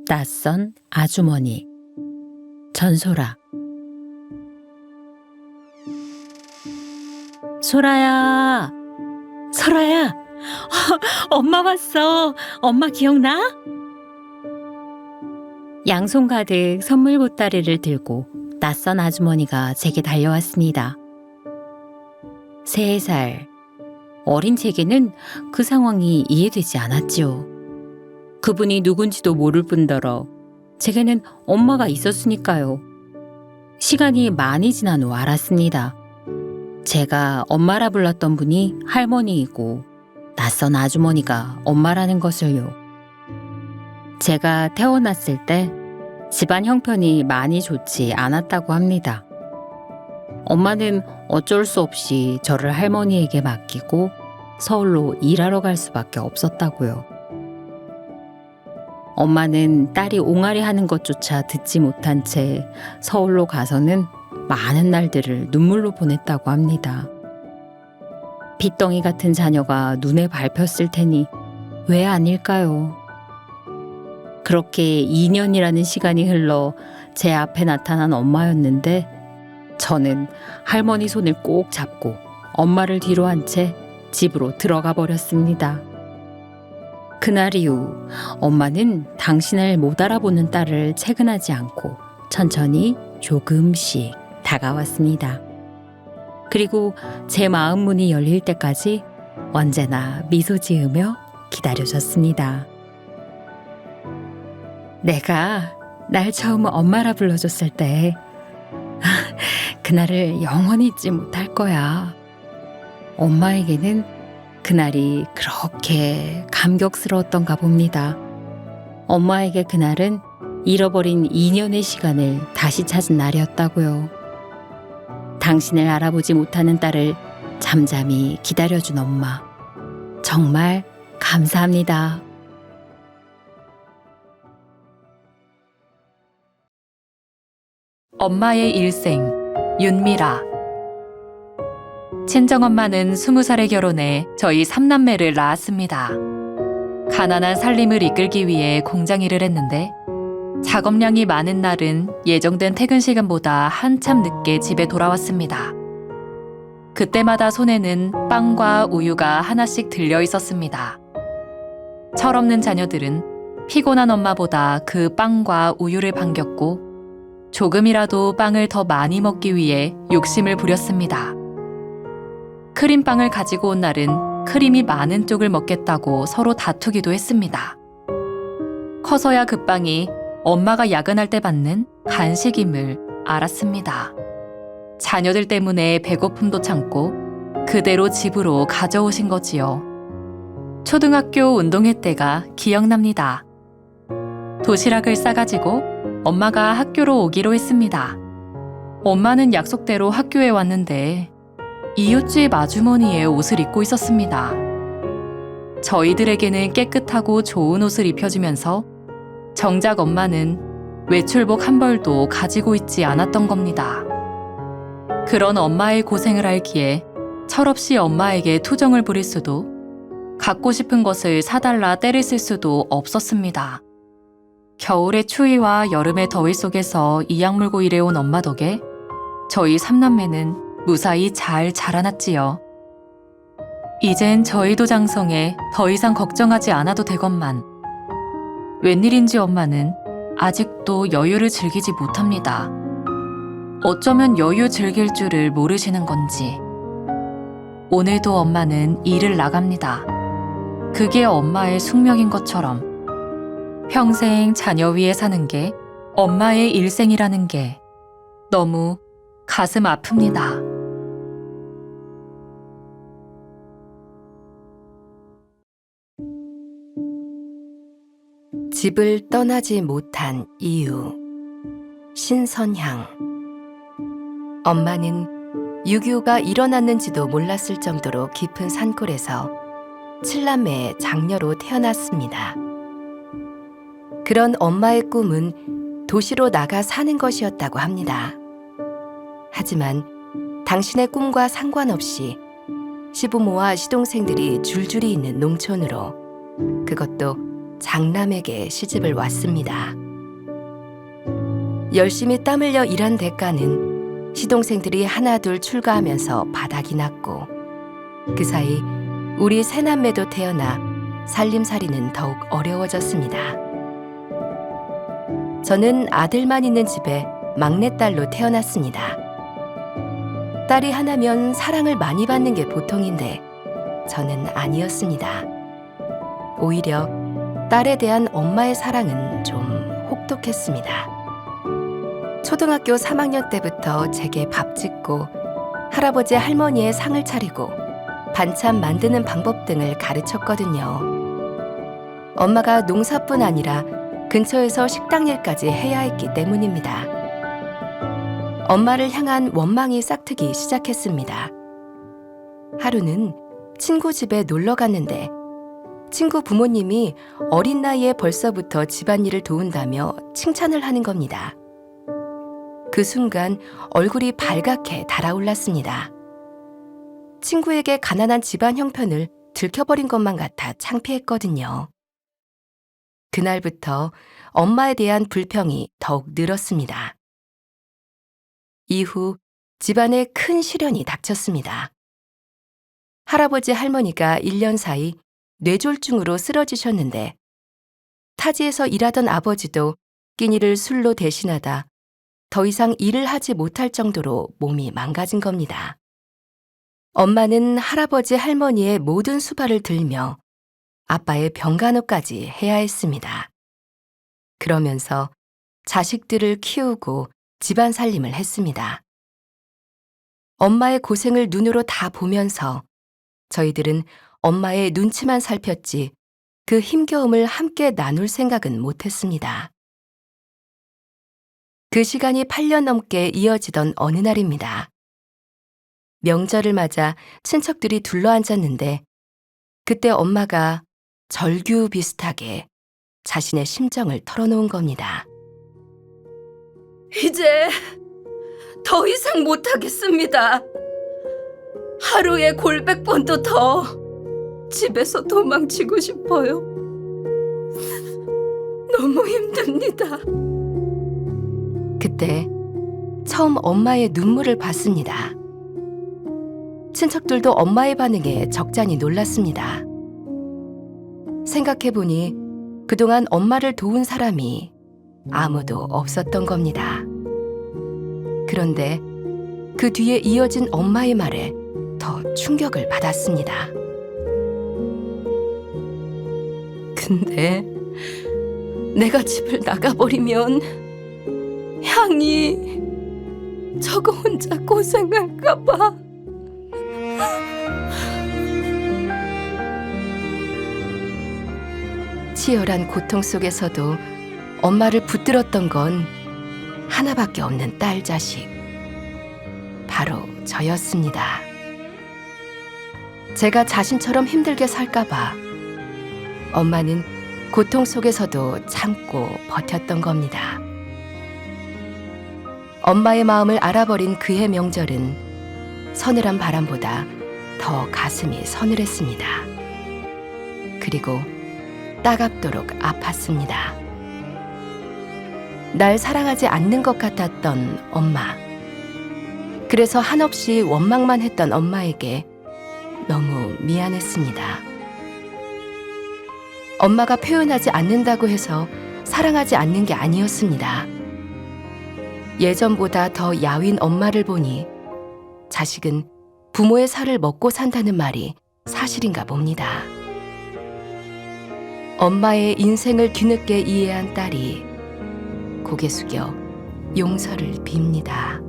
낯선 아주머니. 전소라. 소라야, 소라야, 엄마 왔어. 엄마 기억나? 양손 가득 선물 보따리를 들고 낯선 아주머니가 제게 달려왔습니다. 3살. 어린 제게는 그 상황이 이해되지 않았지요. 그분이 누군지도 모를 뿐더러 제게는 엄마가 있었으니까요. 시간이 많이 지난 후 알았습니다. 제가 엄마라 불렀던 분이 할머니이고 낯선 아주머니가 엄마라는 것을요. 제가 태어났을 때 집안 형편이 많이 좋지 않았다고 합니다. 엄마는 어쩔 수 없이 저를 할머니에게 맡기고 서울로 일하러 갈 수밖에 없었다고요. 엄마는 딸이 옹알이 하는 것조차 듣지 못한 채 서울로 가서는 많은 날들을 눈물로 보냈다고 합니다. 빚덩이 같은 자녀가 눈에 밟혔을 테니 왜 아닐까요? 그렇게 2년이라는 시간이 흘러 제 앞에 나타난 엄마였는데 저는 할머니 손을 꼭 잡고 엄마를 뒤로 한 채 집으로 들어가 버렸습니다. 그날 이후 엄마는 당신을 못 알아보는 딸을 채근하지 않고 천천히 조금씩 다가왔습니다. 그리고 제 마음 문이 열릴 때까지 언제나 미소 지으며 기다려줬습니다. 내가 날 처음 엄마라 불러줬을 때 그날을 영원히 잊지 못할 거야. 엄마에게는 그날이 그렇게 감격스러웠던가 봅니다. 엄마에게 그날은 잃어버린 2년의 시간을 다시 찾은 날이었다고요. 당신을 알아보지 못하는 딸을 잠잠히 기다려준 엄마. 정말 감사합니다. 엄마의 일생, 윤미라. 친정엄마는 20살에 결혼해 저희 3남매를 낳았습니다. 가난한 살림을 이끌기 위해 공장 일을 했는데 작업량이 많은 날은 예정된 퇴근 시간보다 한참 늦게 집에 돌아왔습니다. 그때마다 손에는 빵과 우유가 하나씩 들려 있었습니다. 철없는 자녀들은 피곤한 엄마보다 그 빵과 우유를 반겼고 조금이라도 빵을 더 많이 먹기 위해 욕심을 부렸습니다. 크림빵을 가지고 온 날은 크림이 많은 쪽을 먹겠다고 서로 다투기도 했습니다. 커서야 그 빵이 엄마가 야근할 때 받는 간식임을 알았습니다. 자녀들 때문에 배고픔도 참고 그대로 집으로 가져오신 거지요. 초등학교 운동회 때가 기억납니다. 도시락을 싸가지고 엄마가 학교로 오기로 했습니다. 엄마는 약속대로 학교에 왔는데 이웃집 아주머니의 옷을 입고 있었습니다. 저희들에게는 깨끗하고 좋은 옷을 입혀주면서 정작 엄마는 외출복 한 벌도 가지고 있지 않았던 겁니다. 그런 엄마의 고생을 알기에 철없이 엄마에게 투정을 부릴 수도 갖고 싶은 것을 사달라 때를 쓸 수도 없었습니다. 겨울의 추위와 여름의 더위 속에서 이악 물고 일해온 엄마 덕에 저희 3남매는 무사히 잘 자라났지요. 이젠 저희도 장성해 더 이상 걱정하지 않아도 되건만 웬일인지 엄마는 아직도 여유를 즐기지 못합니다. 어쩌면 여유 즐길 줄을 모르시는 건지 오늘도 엄마는 일을 나갑니다. 그게 엄마의 숙명인 것처럼 평생 자녀 위에 사는 게 엄마의 일생이라는 게 너무 가슴 아픕니다. 집을 떠나지 못한 이유. 신선향. 엄마는 6.25가 일어났는지도 몰랐을 정도로 깊은 산골에서 7남매의 장녀로 태어났습니다. 그런 엄마의 꿈은 도시로 나가 사는 것이었다고 합니다. 하지만 당신의 꿈과 상관없이 시부모와 시동생들이 줄줄이 있는 농촌으로, 그것도 장남에게 시집을 왔습니다. 열심히 땀 흘려 일한 대가는 시동생들이 하나둘 출가하면서 바닥이 났고, 그 사이 우리 새남매도 태어나 살림살이는 더욱 어려워졌습니다. 저는 아들만 있는 집에 막내딸로 태어났습니다. 딸이 하나면 사랑을 많이 받는 게 보통인데 저는 아니었습니다. 오히려 딸에 대한 엄마의 사랑은 좀 혹독했습니다. 초등학교 3학년 때부터 제게 밥 짓고 할아버지 할머니의 상을 차리고 반찬 만드는 방법 등을 가르쳤거든요. 엄마가 농사뿐 아니라 근처에서 식당 일까지 해야 했기 때문입니다. 엄마를 향한 원망이 싹트기 시작했습니다. 하루는 친구 집에 놀러 갔는데 친구 부모님이 어린 나이에 벌써부터 집안일을 도운다며 칭찬을 하는 겁니다. 그 순간 얼굴이 발갛게 달아올랐습니다. 친구에게 가난한 집안 형편을 들켜버린 것만 같아 창피했거든요. 그날부터 엄마에 대한 불평이 더욱 늘었습니다. 이후 집안에 큰 시련이 닥쳤습니다. 할아버지 할머니가 1년 사이 뇌졸중으로 쓰러지셨는데 타지에서 일하던 아버지도 끼니를 술로 대신하다 더 이상 일을 하지 못할 정도로 몸이 망가진 겁니다. 엄마는 할아버지 할머니의 모든 수발을 들며 아빠의 병간호까지 해야 했습니다. 그러면서 자식들을 키우고 집안 살림을 했습니다. 엄마의 고생을 눈으로 다 보면서 저희들은 엄마의 눈치만 살폈지 그 힘겨움을 함께 나눌 생각은 못했습니다. 그 시간이 8년 넘게 이어지던 어느 날입니다. 명절을 맞아 친척들이 둘러앉았는데 그때 엄마가 절규 비슷하게 자신의 심정을 털어놓은 겁니다. 이제 더 이상 못하겠습니다. 하루에 골백 번도 더 집에서 도망치고 싶어요. 너무 힘듭니다. 그때 처음 엄마의 눈물을 봤습니다. 친척들도 엄마의 반응에 적잖이 놀랐습니다. 생각해보니 그동안 엄마를 도운 사람이 아무도 없었던 겁니다. 그런데 그 뒤에 이어진 엄마의 말에 더 충격을 받았습니다. 근데 내가 집을 나가버리면 향이 저거 혼자 고생할까 봐. 치열한 고통 속에서도 엄마를 붙들었던 건 하나밖에 없는 딸 자식, 바로 저였습니다. 제가 자신처럼 힘들게 살까봐 엄마는 고통 속에서도 참고 버텼던 겁니다. 엄마의 마음을 알아버린 그해 명절은 서늘한 바람보다 더 가슴이 서늘했습니다. 그리고 따갑도록 아팠습니다. 날 사랑하지 않는 것 같았던 엄마. 그래서 한없이 원망만 했던 엄마에게 너무 미안했습니다. 엄마가 표현하지 않는다고 해서 사랑하지 않는 게 아니었습니다. 예전보다 더 야윈 엄마를 보니 자식은 부모의 살을 먹고 산다는 말이 사실인가 봅니다. 엄마의 인생을 뒤늦게 이해한 딸이 고개 숙여 용서를 빕니다.